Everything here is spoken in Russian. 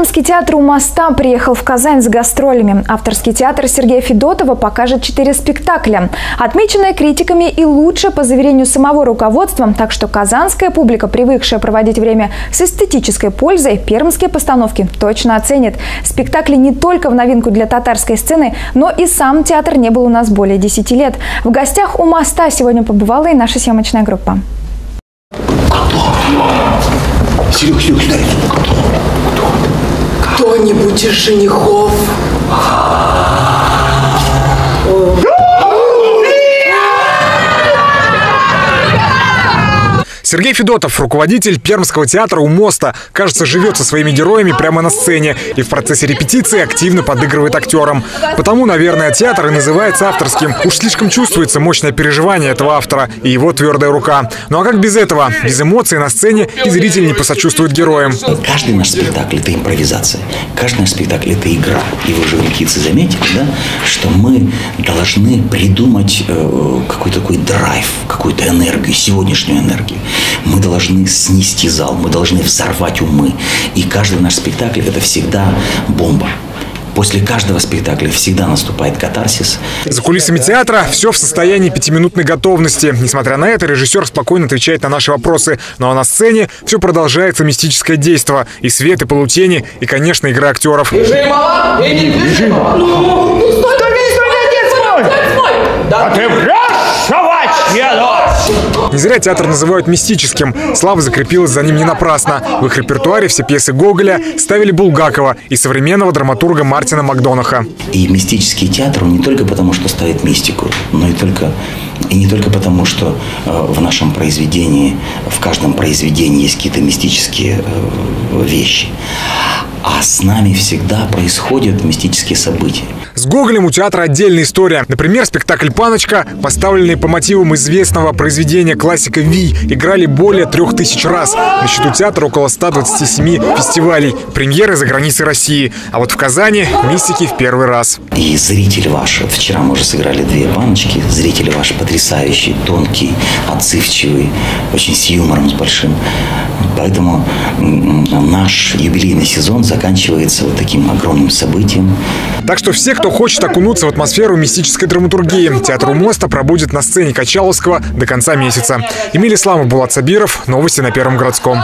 Пермский театр «У моста» приехал в Казань с гастролями. Авторский театр Сергея Федотова покажет 4 спектакля. Отмеченные критиками и лучше по заверению самого руководства. Так что казанская публика, привыкшая проводить время с эстетической пользой, пермские постановки точно оценит. Спектакли не только в новинку для татарской сцены, но и сам театр не был у нас более 10 лет. В гостях «У моста» сегодня побывала и наша съемочная группа. Кто-нибудь из женихов? Сергей Федотов, руководитель Пермского театра «У моста», кажется, живет со своими героями прямо на сцене и в процессе репетиции активно подыгрывает актерам. Потому, наверное, театр и называется авторским. Уж слишком чувствуется мощное переживание этого автора и его твердая рука. Ну а как без этого? Без эмоций на сцене и зритель не посочувствует героям. Каждый наш спектакль – это импровизация. Каждый наш спектакль – это игра. И вы же, репетиции, заметили, да, что мы должны придумать какой-то такой драйв, какую-то энергию, сегодняшнюю энергию. Мы должны снести зал, мы должны взорвать умы. И каждый наш спектакль – это всегда бомба. После каждого спектакля всегда наступает катарсис. За кулисами театра все в состоянии 5-минутной готовности. Несмотря на это, режиссер спокойно отвечает на наши вопросы. Ну а на сцене все продолжается мистическое действо. И свет, и полутени, и, конечно, игра актеров. Не зря театр называют мистическим. Слава закрепилась за ним не напрасно. В их репертуаре все пьесы Гоголя ставили Булгакова и современного драматурга Мартина Макдонаха. И мистический театр не только потому, что ставит мистику, но и не только потому, что в нашем произведении, в каждом произведении есть какие-то мистические вещи. А с нами всегда происходят мистические события. С Гоголем у театра отдельная история. Например, спектакль «Паночка», поставленный по мотивам известного произведения классика «Вий», играли более 3000 раз. На счету театра около 127 фестивалей, премьеры за границей России. А вот в Казани мистики в первый раз. И зритель ваш, вчера мы уже сыграли 2 «Паночки», зритель ваш потрясающий, тонкий, отзывчивый, очень с юмором, с большим. Поэтому наш юбилейный сезон заканчивается вот таким огромным событием. Так что все, кто хочет окунуться в атмосферу мистической драматургии, театр «У моста» пробудет на сцене Качаловского до конца месяца. Эмиль Исламов, Булат Сабиров. Новости на Первом городском.